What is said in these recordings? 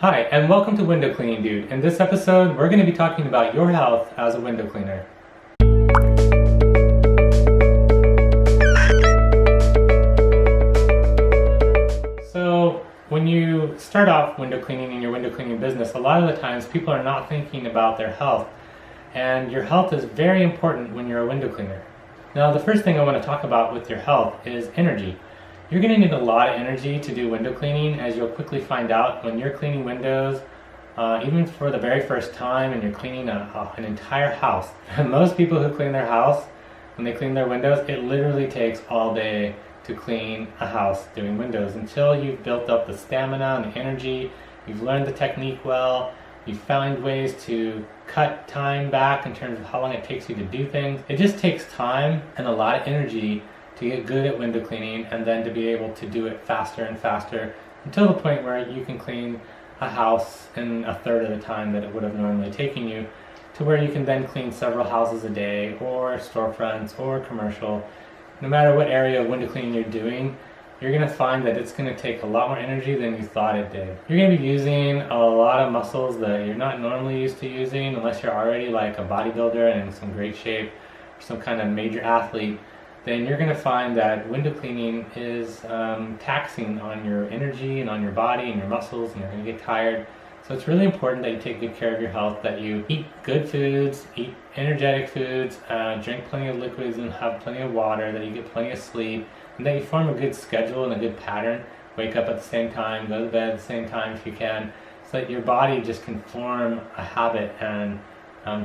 Hi, and welcome to Window Cleaning Dude. In this episode, we're going to be talking about your health as a window cleaner. So, when you start off window cleaning in your window cleaning business, a lot of the times people are not thinking about their health. And your health is very important when you're a window cleaner. Now, the first thing I want to talk about with your health is energy. You're going to need a lot of energy to do window cleaning, as you'll quickly find out when you're cleaning windows, even for the very first time, and you're cleaning an entire house. Most people who clean their house, when they clean their windows, it literally takes all day to clean a house doing windows until you've built up the stamina and the energy, you've learned the technique well, you've found ways to cut time back in terms of how long it takes you to do things. It just takes time and a lot of energy to get good at window cleaning, and then to be able to do it faster and faster until the point where you can clean a house in a third of the time that it would have normally taken you, to where you can then clean several houses a day, or storefronts, or commercial. No matter what area of window cleaning you're doing, you're going to find that it's going to take a lot more energy than you thought it did. You're going to be using a lot of muscles that you're not normally used to using unless you're already like a bodybuilder and in some great shape, or some kind of major athlete. Then you're going to find that window cleaning is taxing on your energy and on your body and your muscles, and you're going to get tired. So it's really important that you take good care of your health, that you eat good foods, eat energetic foods, drink plenty of liquids and have plenty of water, that you get plenty of sleep, and that you form a good schedule and a good pattern. Wake up at the same time, go to bed at the same time if you can, so that your body just can form a habit and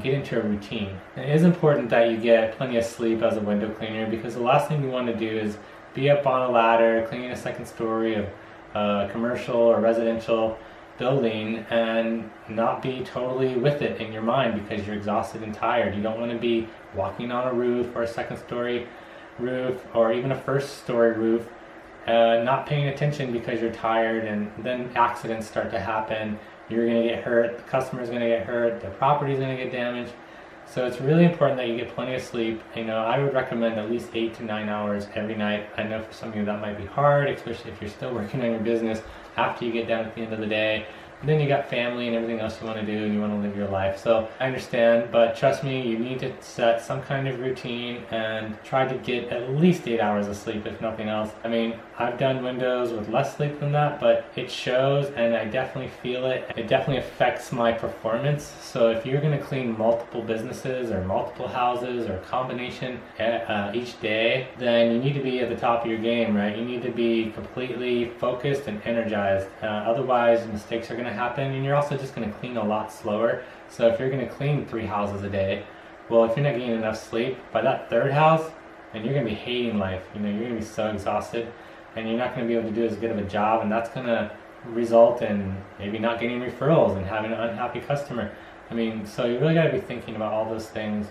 get into a routine. And it is important that you get plenty of sleep as a window cleaner, because the last thing you want to do is be up on a ladder cleaning a second story of a commercial or residential building and not be totally with it in your mind because you're exhausted and tired. You don't want to be walking on a roof or a second story roof or even a first story roof, not paying attention because you're tired, and then accidents start to happen. You're going to get hurt, the customer's going to get hurt, the property's going to get damaged. So it's really important that you get plenty of sleep. I would recommend at least 8 to 9 hours every night. I know for some of you that might be hard, especially if you're still working on your business after you get done at the end of the day. And then you got family and everything else you want to do, and you want to live your life. So I understand, but trust me, you need to set some kind of routine and try to get at least 8 hours of sleep, if nothing else. I've done windows with less sleep than that, but it shows, and I definitely feel it. It definitely affects my performance. So if you're going to clean multiple businesses or multiple houses or a combination each day, then you need to be at the top of your game, right? You need to be completely focused and energized. Otherwise, mistakes are going to happen, and you're also just going to clean a lot slower. So if you're going to clean 3 houses a day, well, if you're not getting enough sleep, by that third house, then you're going to be hating life. You're going to be so exhausted, and you're not going to be able to do as good of a job, and that's going to result in maybe not getting referrals and having an unhappy customer. So you really got to be thinking about all those things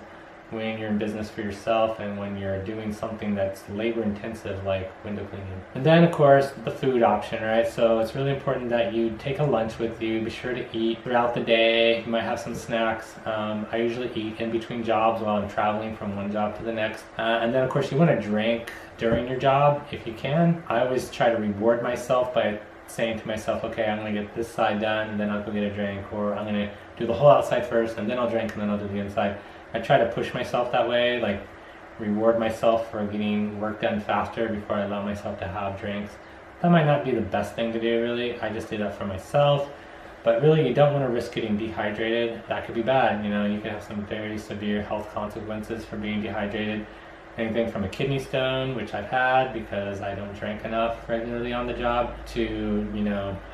when you're in business for yourself and when you're doing something that's labor intensive like window cleaning. And then of course the food option, right? So it's really important that you take a lunch with you. Be sure to eat throughout the day. You might have some snacks. I usually eat in between jobs while I'm traveling from one job to the next. And then of course you want to drink during your job if you can. I always try to reward myself by saying to myself, okay, I'm going to get this side done and then I'll go get a drink, or I'm going to do the whole outside first and then I'll drink and then I'll do the inside. I try to push myself that way, like reward myself for getting work done faster before I allow myself to have drinks. That might not be the best thing to do, really. I just do that for myself. But really, you don't want to risk getting dehydrated. That could be bad. You could have some very severe health consequences for being dehydrated. Anything from a kidney stone, which I've had because I don't drink enough regularly on the job, to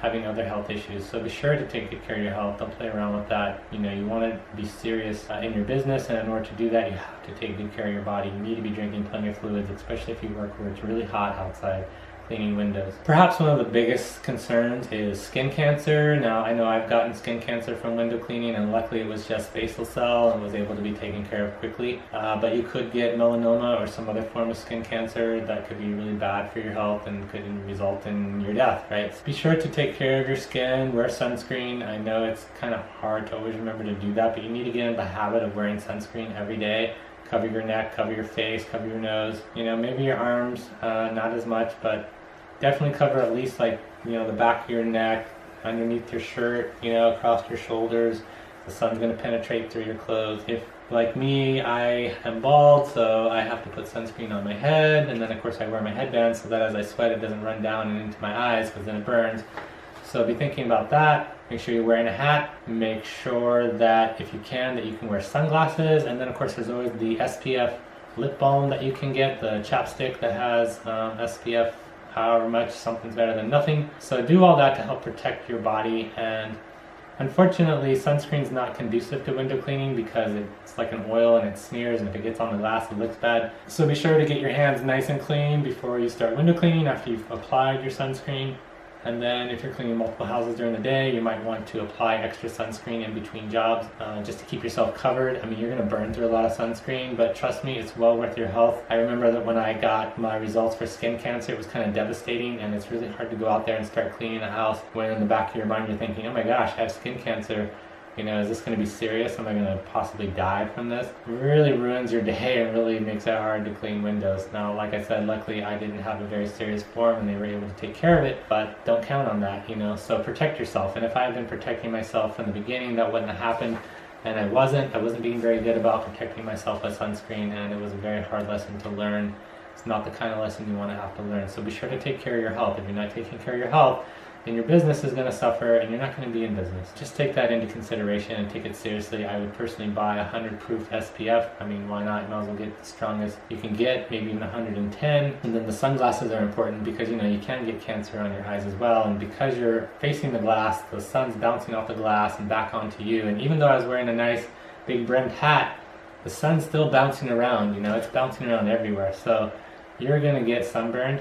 having other health issues. So be sure to take good care of your health. Don't play around with that. You want to be serious in your business, and in order to do that, you have to take good care of your body. You need to be drinking plenty of fluids, especially if you work where it's really hot outside cleaning windows. Perhaps one of the biggest concerns is skin cancer. Now, I know I've gotten skin cancer from window cleaning, and luckily it was just basal cell and was able to be taken care of quickly. But you could get melanoma or some other form of skin cancer that could be really bad for your health and could result in your death, right? Be sure to take care of your skin, wear sunscreen. I know it's kind of hard to always remember to do that, but you need to get in the habit of wearing sunscreen every day. Cover your neck, cover your face, cover your nose. Maybe your arms, not as much, but definitely cover at least the back of your neck, underneath your shirt, you know, across your shoulders. The sun's going to penetrate through your clothes. If, like me, I am bald, so I have to put sunscreen on my head, and then of course I wear my headband so that as I sweat it doesn't run down and into my eyes, because then it burns. So be thinking about that. Make sure you're wearing a hat. Make sure that if you can, that you can wear sunglasses. And then of course there's always the SPF lip balm that you can get, the chapstick that has SPF however much. Something's better than nothing. So do all that to help protect your body. And unfortunately, sunscreen's not conducive to window cleaning because it's like an oil and it smears, and if it gets on the glass it looks bad. So be sure to get your hands nice and clean before you start window cleaning after you've applied your sunscreen. And then if you're cleaning multiple houses during the day, you might want to apply extra sunscreen in between jobs just to keep yourself covered. I mean, you're going to burn through a lot of sunscreen, but trust me, it's well worth your health. I remember that when I got my results for skin cancer, it was kind of devastating, and it's really hard to go out there and start cleaning a house when in the back of your mind you're thinking, oh my gosh, I have skin cancer. You know, is this going to be serious? Am I going to possibly die from this? It really ruins your day and really makes it hard to clean windows. Now, like I said, luckily I didn't have a very serious form and they were able to take care of it, but don't count on that, you know, so protect yourself. And if I had been protecting myself from the beginning, that wouldn't have happened. And I wasn't being very good about protecting myself with sunscreen, and it was a very hard lesson to learn. It's not the kind of lesson you want to have to learn. So be sure to take care of your health. If you're not taking care of your health, then your business is going to suffer and you're not going to be in business. Just take that into consideration and take it seriously. I would personally buy 100 proof SPF. I mean, why not? You might as well get the strongest you can get, maybe even 110. And then the sunglasses are important because, you know, you can get cancer on your eyes as well. And because you're facing the glass, the sun's bouncing off the glass and back onto you. And even though I was wearing a nice big brimmed hat, the sun's still bouncing around, you know, it's bouncing around everywhere. So you're going to get sunburned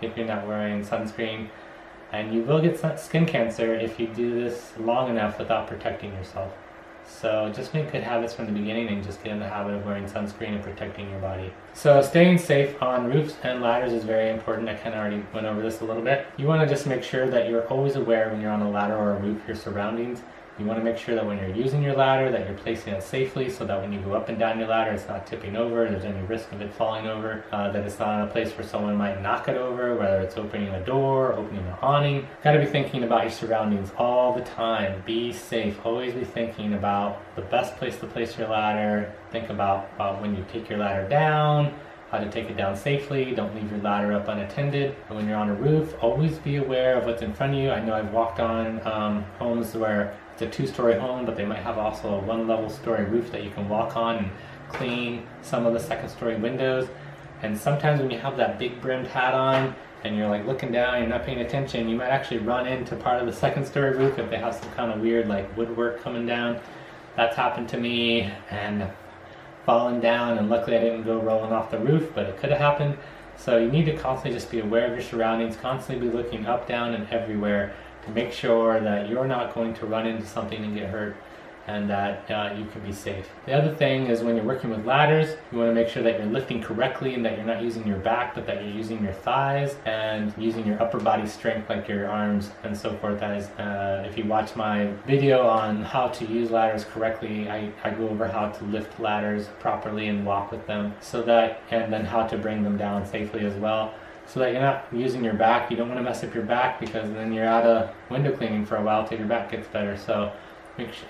if you're not wearing sunscreen. And you will get skin cancer if you do this long enough without protecting yourself. So just make good habits from the beginning and just get in the habit of wearing sunscreen and protecting your body. So staying safe on roofs and ladders is very important. I kind of already went over this a little bit. You want to just make sure that you're always aware when you're on a ladder or a roof, your surroundings. You want to make sure that when you're using your ladder that you're placing it safely so that when you go up and down your ladder it's not tipping over, there's any risk of it falling over, that it's not in a place where someone might knock it over, whether it's opening a door, opening an awning. Got to be thinking about your surroundings all the time. Be safe. Always be thinking about the best place to place your ladder. Think about when you take your ladder down, how to take it down safely. Don't leave your ladder up unattended. And when you're on a roof, always be aware of what's in front of you. I know I've walked on homes where it's a two-story home, but they might have also a one-level story roof that you can walk on and clean some of the second-story windows. And sometimes when you have that big brimmed hat on and you're like looking down, you're not paying attention, you might actually run into part of the second-story roof if they have some kind of weird like woodwork coming down. That's happened to me and fallen down, and luckily I didn't go rolling off the roof, but it could have happened. So you need to constantly just be aware of your surroundings, constantly be looking up, down, and everywhere to make sure that you're not going to run into something and get hurt, and that you can be safe. The other thing is when you're working with ladders, you want to make sure that you're lifting correctly and that you're not using your back, but that you're using your thighs and using your upper body strength like your arms and so forth. As if you watch my video on how to use ladders correctly, I go over how to lift ladders properly and walk with them, so that, and then how to bring them down safely as well, so that you're not using your back. You don't want to mess up your back because then you're out of window cleaning for a while till your back gets better. So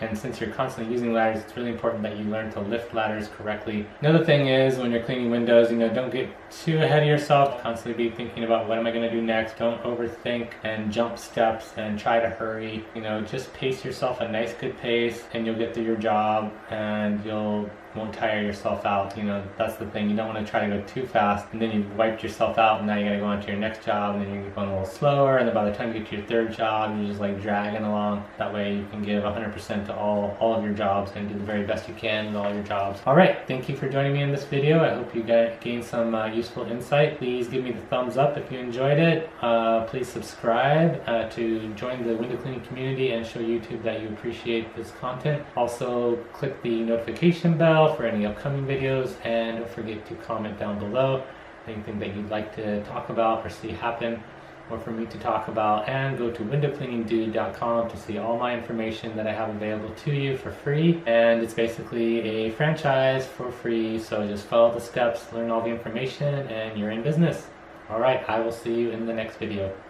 and since you're constantly using ladders, it's really important that you learn to lift ladders correctly. Another thing is when you're cleaning windows, you know, don't get too ahead of yourself. Constantly be thinking about what am I going to do next. Don't overthink and jump steps and try to hurry. You know, just pace yourself a nice good pace and you'll get through your job and won't tire yourself out. You know, that's the thing. You don't want to try to go too fast and then you've wiped yourself out and now you got to go on to your next job, and then you're going a little slower, and then by the time you get to your third job you're just like dragging along. That way you can give 100% to all of your jobs and do the very best you can with all your jobs. Alright, thank you for joining me in this video. I hope you gained some useful insight. Please give me the thumbs up if you enjoyed it. Please subscribe to join the window cleaning community and show YouTube that you appreciate this content. Also click the notification bell for any upcoming videos, and don't forget to comment down below anything that you'd like to talk about or see happen or for me to talk about, and go to windowcleaningdude.com to see all my information that I have available to you for free. And it's basically a franchise for free, so just follow the steps, learn all the information, and you're in business. Alright, I will see you in the next video.